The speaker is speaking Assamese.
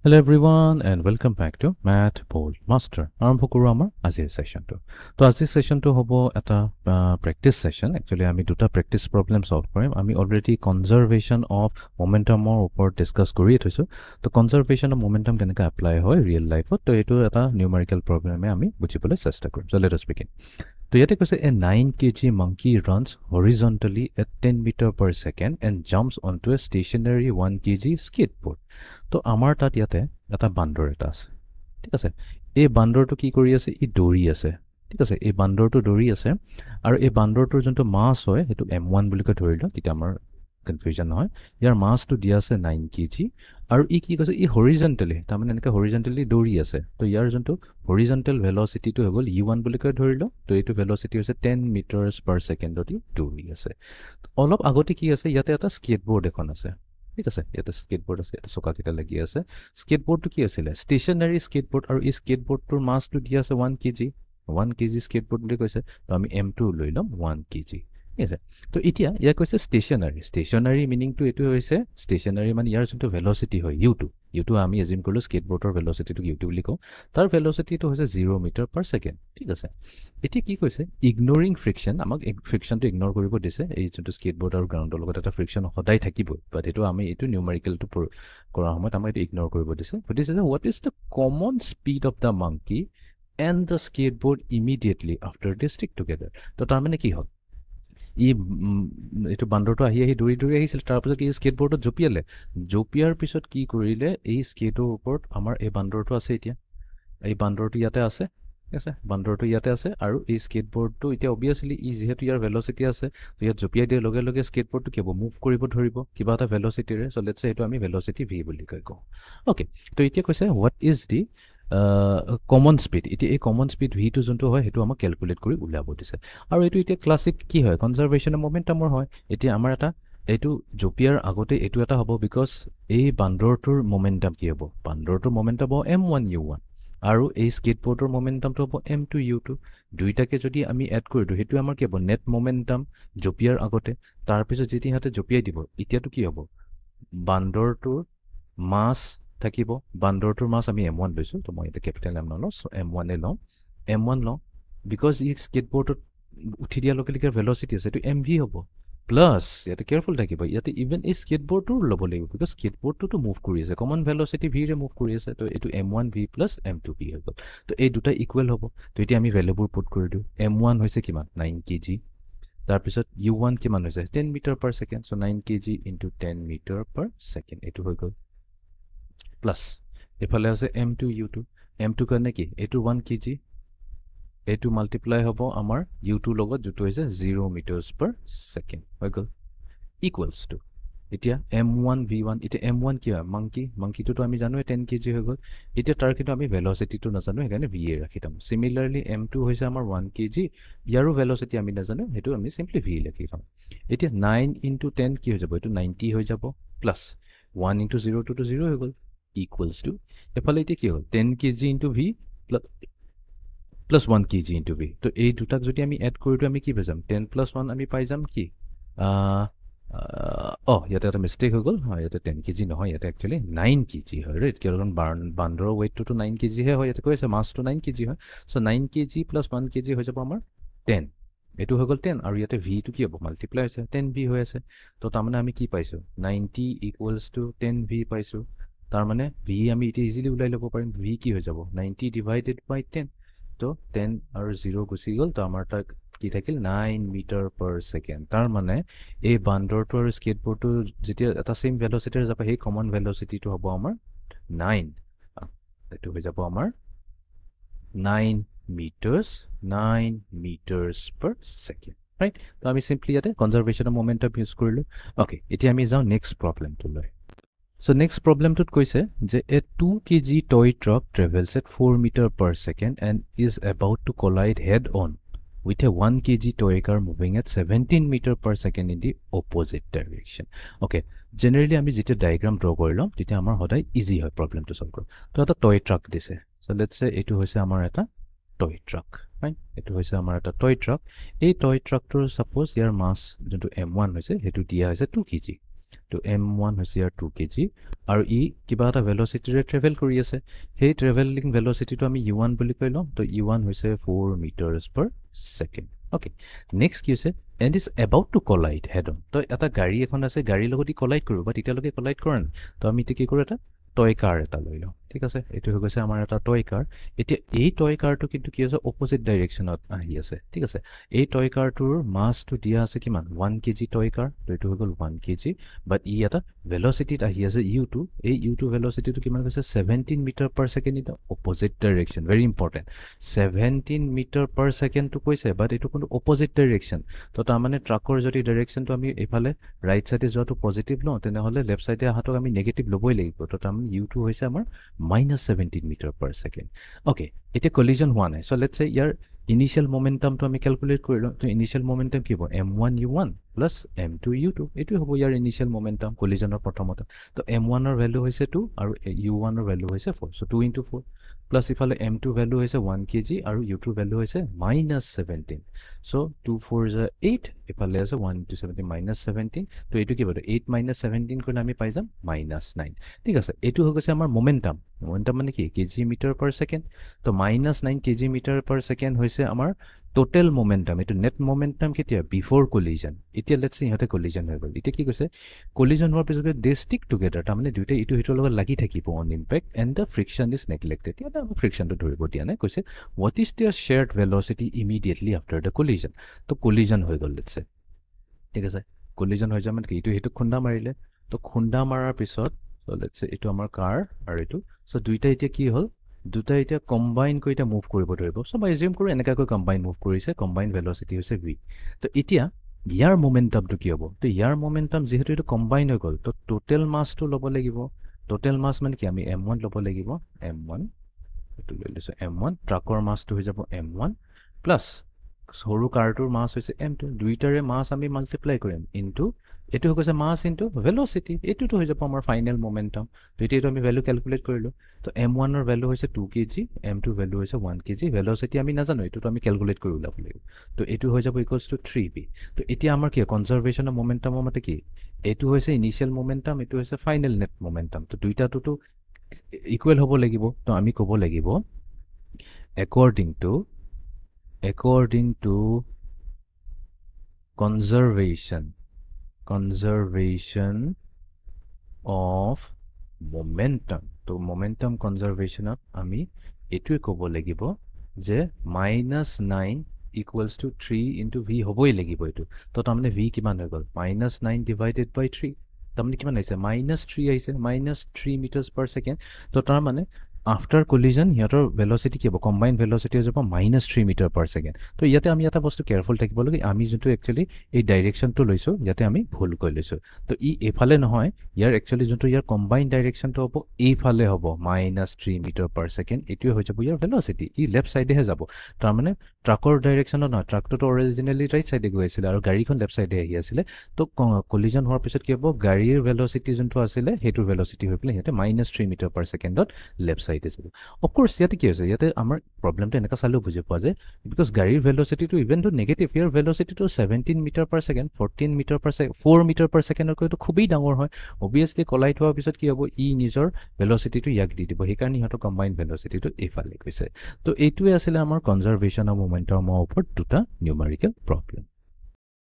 Hello everyone and welcome back to Math Bold Master. আৰম্ভ কৰো আমাৰ আজিৰ সেশনটো। তো আজিৰ সেশনটো হ'ব এটা প্ৰেক্টিস সেশন। একচুয়ালি আমি দুটা প্ৰেক্টিস প্ৰবলেম সলভ কৰিম। আমি অলৰেডি কনজাৰভেশ্যন অফ মোমেন্টামৰ ওপৰত ডিসকাস কৰিয়ে থৈছো। তো কনজাৰভেশ্যন অফ মোমেন্টাম কেনেকৈ এপ্লাই হয় ৰিয়েল লাইফত। তো এইটো এটা নিউমেৰিকেল প্ৰবলেমে আমি বুজিবলৈ চেষ্টা কৰিম। So let us begin. তো ইয়াতে কৈছে a 9 kg monkey runs horizontally at 10 meter per second and jumps onto a stationary 1 kg skateboard. তো আমাৰ তাত ইয়াতে এটা বান্দৰ এটা আছে, ঠিক আছে। এই বান্দৰটো কি কৰি আছে, ই দৌৰি আছে, ঠিক আছে। এই বান্দৰটো দৌৰি আছে আৰু এই বান্দৰটোৰ যোনটো মাছ হয় সেইটো m1 বুলি কৈ ধৰি লওঁ, তেতিয়া আমাৰ কনফিউজন নহয়। ইয়াৰ মাছটো দিয়া আছে 9 kg আৰু ই কি কৈছে, ই হৰিজেণ্টেলি, তাৰমানে এনেকৈ হৰিজেণ্টেলি দৌৰি আছে। তো ইয়াৰ যোনটো হৰিজেণ্টেল ভেলচিটিটো হৈ গ'ল u1 বুলি কৈ ধৰি লওঁ। তো এইটো ভেলচিটি হৈছে 10 মিটাৰ্ছ পাৰ ছেকেণ্ডত ই দৌৰি আছে। অলপ আগতে কি আছে, ইয়াতে এটা স্কেটবৰ্ড এখন আছে, ঠিক আছে। ইয়াতে স্কেটবৰ্ড আছে, ইয়াতে চকাকেইটা লাগি আছে। স্কেটবৰ্ডটো কি আছিলে, ষ্টেচনাৰী স্কেটবৰ্ড, আৰু এই স্কেটবৰ্ডটোৰ মাছটো দিয়া আছে 1 kg। 1 kg স্কেটবৰ্ড বুলি কৈছে, তো আমি m2 লৈ ল'ম 1 kg, ঠিক আছে। তো এতিয়া ইয়াক কৈছে ষ্টেচনাৰী। ষ্টেচনাৰী মিনিংটো এইটো হৈছে, ষ্টেচনাৰী মানে ইয়াৰ যোনটো ভেলচিটি হয় ইউটো আমি এজিউম কৰিলোঁ স্কেটবৰ্ডৰ ভেলচিটিটো ইউটো বুলি কওঁ। তাৰ ভেলচিটিটো হৈছে 0 মিটাৰ পাৰ ছেকেণ্ড, ঠিক আছে। এতিয়া কি কৈছে, ইগনৰিং ফ্ৰিকশ্যন, আমাক ফ্ৰিকশ্যনটো ইগনৰ কৰিব দিছে। এই যোনটো স্কেটবৰ্ড আৰু গ্ৰাউণ্ডৰ লগত এটা ফ্ৰিকশ্যন সদায় থাকিবই, বাট এইটো আমি এইটো নিউমেৰিকেলটো কৰাৰ সময়ত আমাক এইটো ইগনৰ কৰিব দিছে। সুধিছে যে what is the common speed of the monkey and the skateboard immediately after they stick together. তো তাৰমানে কি হ'ল, ই এইটো বান্দৰটো আহি আহি দৌৰি দৌৰি আহিছিল, তাৰপিছত ই স্কেটবৰ্ডত জঁপিয়াৰ পিছত কি কৰিলে, এই স্কেটৰ ওপৰত আমাৰ এই বান্দৰটো আছে। এতিয়া এই বান্দৰটো ইয়াতে আছে, ঠিক আছে। বান্দৰটো ইয়াতে আছে আৰু এই স্কেটবৰ্ডটো এতিয়া অবভিয়াছলি ই যিহেতু ইয়াৰ ভেলচিটি আছে, তো ইয়াত জঁপিয়াই দিয়াৰ লগে লগে স্কেটবৰ্ডটো কি হ'ব, মুভ কৰিব ধৰিব কিবা এটা ভেলচিটিৰে। চ' লেটছ সে এইটো আমি ভেলচিটি ভি বুলি কওঁ। অ'কে, তো এতিয়া কৈছে what is the common speed. এতিয়া এই কমন স্পীড ভিটো যোনটো হয় সেইটো আমাক কেলকুলেট কৰি উলিয়াব দিছে। আৰু এইটো এতিয়া ক্লাছিক কি হয়, কনজাৰভেশ্যন অফ মোমেন্টামৰ হয়। এতিয়া আমাৰ এটা এইটো জঁপিয়াৰ আগতে এইটো এটা হ'ব, বিকজ এই বান্দৰটোৰ মোমেন্টাম কি হ'ব, বান্দৰটোৰ মোমেন্টাম হ'ব m1 u1 আৰু এই স্কেটবৰ্ডৰ মোমেন্টামটো হ'ব m2 u2। দুইটাকে যদি আমি এড কৰি দিওঁ, সেইটো আমাৰ কি হ'ব, নেট মোমেন্টাম জঁপিয়াৰ আগতে। তাৰপিছত যেতিয়া সিহঁতে জঁপিয়াই দিব, এতিয়াতো কি হ'ব, বান্দৰটোৰ মাছ থাকিব। বান্দৰটোৰ মাছ আমি m1 লৈছোঁ, তো মই এতিয়া কেপিটেল M নলওঁ, m1 লওঁ, m1 লওঁ, বিকজ ই স্কেটবৰ্ডত উঠি দিয়াৰ লগে লগে ভেলচিটি আছে, এইটো mv হ'ব। প্লাছ ইয়াতে কেয়াৰফুল থাকিব, ইয়াতে ইভেন এই স্কেটবৰ্ডটো ল'ব লাগিব, বিকজ স্কেটবৰ্ডটোতো মুভ কৰি আছে, কমন ভেলচিটি ভিৰে মুভ কৰি আছে। তো এইটো m1v প্লাছ m2v হৈ গ'ল। তো এই দুটা ইকুৱেল হ'ব। তো এতিয়া আমি ভেলুবোৰ পুট কৰি দিওঁ। m1 হৈছে কিমান, 9 kg। তাৰপিছত u1 কিমান হৈছে, 10 metre per second. So' 9 kg into 10 metre per second, এইটো হৈ গ'ল। প্লাছ এইফালে আছে m2 u2, m2 কাৰণে কি, এইটো 1 kg, এইটো মাল্টিপ্লাই হ'ব আমাৰ u2 লগত, যোনটো হৈছে 0 মিটাৰ্ছ পাৰ ছেকেণ্ড, হৈ গ'ল। ইকুৱেলছ টু এতিয়া m1 v1। এতিয়া m1 কি হয়, মাংকিটোতো আমি জানোৱে 10 kg হৈ গ'ল। এতিয়া তাৰ কিন্তু আমি ভেলচিটিটো নাজানো, সেইকাৰণে ভি এ ৰাখি থ'ম। চিমিলাৰলি m2 হৈছে আমাৰ 1 kg, ইয়াৰো ভেলচিটি আমি নাজানো, সেইটো আমি চিম্পলি ভি লিখি থ'ম। এতিয়া 9 ইনটু 10 কি হৈ যাব, এইটো 90 হৈ যাব, প্লাছ 1 ইনটু 0 টোতো 0 হৈ গ'ল, ইকুৱেলছ টু এফালে এতিয়া কি হ'ল, 10 kg into V plus 1 kg into V. তো এই দুটাক যদি আমি এড কৰি দিওঁ, আমি কি পাই যাম, 10 প্লাছ 1 আমি পাই যাম কি, ইয়াতে এটা মিষ্টেক হৈ গ'ল। হয়, ইয়াতে 10 kg নহয়, ইয়াতে একচুৱেলি 9 kg হয়, ৰাইট। কাৰণ বান্দৰৰ ৱেইটটোতো 9 kg হে হয়, ইয়াতে কৈ আছে মাছটো 9 kg হয়। চ' 9 kg প্লাছ 1 kg হৈ যাব আমাৰ 10। এইটো হৈ গ'ল 10, আৰু ইয়াতে ভিটো কি হ'ব, মাল্টিপ্লাই হৈছে, 10v হৈ আছে। তো তাৰমানে আমি কি পাইছোঁ, 90 ইকুৱেলছ টু 10v পাইছোঁ। তাৰমানে ভি আমি এতিয়া ইজিলি ওলাই ল'ব পাৰিম। ভি কি হৈ যাব, 90 ডিভাইডেড বাই 10। তো 10 আৰু 0 গুচি গ'ল, তো আমাৰ তাক কি থাকিল, 9 মিটাৰ পাৰ ছেকেণ্ড। তাৰ মানে এই বান্দৰটো আৰু স্কেটবৰ্ডটো যেতিয়া এটা ছেইম ভেলচিটিৰে যাব, সেই কমন ভেলচিটিটো হ'ব আমাৰ 9। এইটো হৈ যাব আমাৰ 9 মিটাৰ্ছ পাৰ ছেকেণ্ড, ৰাইট। তো আমি চিম্পলি ইয়াতে কনজাৰভেশ্যন অফ মোমেন্টাম ইউজ কৰিলোঁ। অ'কে, এতিয়া আমি যাওঁ নেক্সট প্ৰব্লেমটোলৈ। So next problemটোত কৈছে যে a 2 kg toy truck travels at 4 meter per second and is about to collide head on with a 1 kg toy car moving at 17 meter per second in the opposite direction. Okay, generally আমি যেতিয়া ডায়াগ্ৰাম ড্ৰ কৰি ল'ম তেতিয়া আমাৰ সদায় ইজি হয় প্ৰবলেমটো সলভ কৰা। তো এটা টয় ট্ৰাক দিছে। So let's say এইটো হৈছে আমাৰ এটা টয় ট্ৰাক, ৰাইট। এইটো হৈছে আমাৰ এটা টয় ট্ৰাক। এই টয় ট্ৰাকটোৰ সাপোজ ইয়াৰ মাছ যোনটো m1 হৈছে সেইটো দিয়া হৈছে 2 kg। তো m1 হৈছে ইয়াৰ 2 kg আৰু ই কিবা এটা ভেলোচিটিৰে ট্ৰেভেল কৰি আছে সেই ট্ৰেভেলিং ভেলোচিটিটো আমি u1 বুলি কৈ লওঁ তো u1 হৈছে 4 metres per second okay next কি হৈছে and is about two colloid head on তো এটা গাড়ী এখন আছে গাড়ীৰ লগত ই কলাইড কৰিব বাট এতিয়ালৈকে কলাইড কৰা নাই তো আমি এতিয়া কি কৰোঁ এটা টয় কাৰ এটা লৈ লওঁ ঠিক আছে এইটো হৈ গৈছে আমাৰ এটা টয় কাৰ এতিয়া এই টয় কাৰটো কিন্তু কি হৈছে অপজিট ডাইৰেকশ্যনত আহি আছে ঠিক আছে এই টয় কাৰটোৰ মাছটো দিয়া আছে কিমান 1 কেজি টয় কাৰ তো এইটো হৈ গ'ল 1 কেজি বাট ই এটা ভেলোচিটিত আহি আছে u2 এই u2 ভেলোচিটিটো কিমান কৈছে 17 metre per second in opposite direction very important 17 metre per ছেকেণ্ডটো কৈছে বাট এইটো কিন্তু অপজিট ডাইৰেকশ্যন তো তাৰমানে ট্ৰাকৰ যদি ডাইৰেকশ্যনটো আমি এইফালে ৰাইট চাইডে যোৱাটো পজিটিভ লওঁ তেনেহ'লে লেফ্ট চাইডে অহাটোক আমি নেগেটিভ ল'বই লাগিব তো তাৰমানে u2 হৈছে আমাৰ -17 মিটাৰ পাৰ ছেকেণ্ড অ'কে এতিয়া কলিজন হোৱা নাই চ' লেটছ চে ইয়াৰ ইনিচিয়েল মোমেণ্টামটো আমি কেলকুলেট কৰি লওঁ তো ইনিচিয়েল মোমেণ্টাম কি হ'ব m1 u1 plus m2 u2 এইটোৱে হ'ব ইয়াৰ ইনিচিয়েল মোমেণ্টাম কলিজনৰ প্ৰথমতে তো m1ৰ ভেলু হৈছে 2 আৰু u1ৰ ভেলু হৈছে 4 চ' 2 × 4 প্লাছ ইফালে m2 ভেলু হৈছে 1 kg আৰু u2 ভেলু হৈছে -17 চ' 2 4 is 8 ইফালে আছে 1 × 17 -17 তো এইটো কি হ'ব 8 - 17 কৰিলে আমি পাই যাম -9 ঠিক আছে এইটো হৈ গৈছে আমাৰ মোমেণ্টাম মোমেণ্টাম মানে কি কেজি মিটাৰ পাৰ ছেকেণ্ড তো -9 কেজি মিটাৰ পাৰ ছেকেণ্ড হৈছে আমাৰ টোটেল মোমেণ্টাম এইটো নেট মোমেণ্টাম কেতিয়া বিফৰ কলিজন এতিয়া লেটছ ইহঁতে কলিজন হৈ গ'ল এতিয়া কি কৈছে কলিজন হোৱাৰ পিছত দে ষ্টিক টুগেডাৰ তাৰমানে দুয়োটাই ইটো সিটোৰ লগত লাগি থাকিব on impact and the friction is neglected ইয়াতে আমি ফ্ৰিকশ্যনটো ধৰিব দিয়া নাই কৈছে হোৱাট ইজ দিয়াৰ shared velocity immediately after the collision তো কলিজন হৈ গ'ল লেটছে ঠিক আছে কলিজন হৈ যায় মানে কি ইটো সিটোক খুন্দা মাৰিলে তো খুন্দা মাৰাৰ পিছত চ' লেটছে এইটো আমাৰ কাৰ আৰু এইটো চ' দুইটা এতিয়া কি হ'ল দুটা এতিয়া কম্বাইন কৰি এতিয়া মুভ কৰিব ধৰিব চ' মই এজিউম কৰোঁ এনেকুৱাকৈ কম্বাইন মুভ কৰিছে কম্বাইন ভেলচিটি হৈছে v তো এতিয়া ইয়াৰ মোমেণ্টামটো কি হ'ব তো ইয়াৰ মোমেণ্টাম যিহেতু এইটো কম্বাইন হৈ গ'ল তো টোটেল মাছটো ল'ব লাগিব টোটেল মাছ মানে কি আমি m1 ল'ব লাগিব m1 এইটো লৈ লৈছোঁ m1 ট্ৰাকৰ মাছটো হৈ যাব m1 প্লাছ সৰু কাৰটোৰ মাছ হৈছে m2 দুইটাৰে মাছ আমি মাল্টিপ্লাই কৰিম ইনটু এইটো হৈ গৈছে মাছ ইনটু ভেলচিটি এইটোতো হৈ যাব আমাৰ ফাইনেল মোমেণ্টাম তো এইটো আমি ভেলু কেলকুলেট কৰিলোঁ তো m1ৰ ভেলু হৈছে 2 kg m2 ভেলু হৈছে 1 kg ভেলচিটি আমি নাজানো এইটোতো আমি কেলকুলেট কৰি ওলাব লাগিব তো এইটো হৈ যাব ইকুৱেলছ টু 3b তো এতিয়া আমাৰ কি কনজাৰ্ভেশ্যনৰ মোমেণ্টামৰ মতে কি এইটো হৈছে ইনিচিয়েল মোমেণ্টাম এইটো হৈছে ফাইনেল নেট মোমেণ্টাম তো দুইটাটোতো ইকুৱেল হ'ব লাগিব তো আমি ক'ব লাগিব according to conservation of momentum তো momentum conservation আমি এইটোৱে ক'ব লাগিব যে -9 equals to 3 into v হ'বই লাগিব এইটো তো তাৰমানে v কিমান হৈ গ'ল -9 divided by 3 তাৰমানে কিমান আহিছে -3 আহিছে -3 meters per second তো তাৰমানে আফটাৰ কলিজন সিহঁতৰ ভেলচিটি কি হ'ব কম্বাইন ভেলচিটি হৈ যাব -3 মিটাৰ পাৰ ছেকেণ্ড তো ইয়াতে আমি এটা বস্তু কেয়াৰফুল থাকিব লাগে আমি যোনটো একচুৱেলি এই ডাইৰেকশ্যনটো লৈছোঁ ইয়াতে আমি ভুলকৈ লৈছোঁ তো ই এইফালে নহয় ইয়াৰ একচুৱেলি যোনটো ইয়াৰ কম্বাইন ডাইৰেকশ্যনটো হ'ব এইফালে হ'ব -3 মিটাৰ পাৰ ছেকেণ্ড এইটোৱে হৈ যাব ইয়াৰ ভেলচিটি ই লেফ্ট ছাইডেহে যাব তাৰমানে ট্ৰাকৰ ডাইৰেকশ্যনত নহয় ট্ৰাকটোতো অৰিজিনেলি ৰাইট ছাইডে গৈ আছিলে আৰু গাড়ীখন লেফ্ট ছাইডে আহি আছিলে তো কলিজন হোৱাৰ পিছত কি হ'ব গাড়ীৰ ভেলচিটি যোনটো আছিলে সেইটোৰ ভেলচিটি হৈ পেলাই সিহঁতে -3 মিটাৰ পাৰ ছেকেণ্ডত লেফ্ট ছাইডে যাব অফক'ৰ্ছ ইয়াতে কি হৈছে ইয়াতে আমাৰ প্ৰব্লেমটো এনেকুৱা চালেও বুজি পোৱা যায় বিকজ গাড়ীৰ ভেলচিটিটো ইভেন তো নেগেটিভ ইয়াৰ ভেলচিটিটো 17 metre per second 14 metre per second 4 metre per ছেকেণ্ডতকৈতো খুবেই ডাঙৰ হয় অভিয়াছলি কলাইড হোৱাৰ পিছত কি হ'ব ই নিজৰ ভেলচিটিটো ইয়াক দি দিব সেইকাৰণে সিহঁতৰ কম্বাইন ভেলচিটিটো এইফালে গৈছে তো এইটোৱে আছিলে আমাৰ কনজাৰ্ভেশ্যন অফ মোমেণ্টামৰ ওপৰত দুটা নিউমাৰিকেল প্ৰব্লেম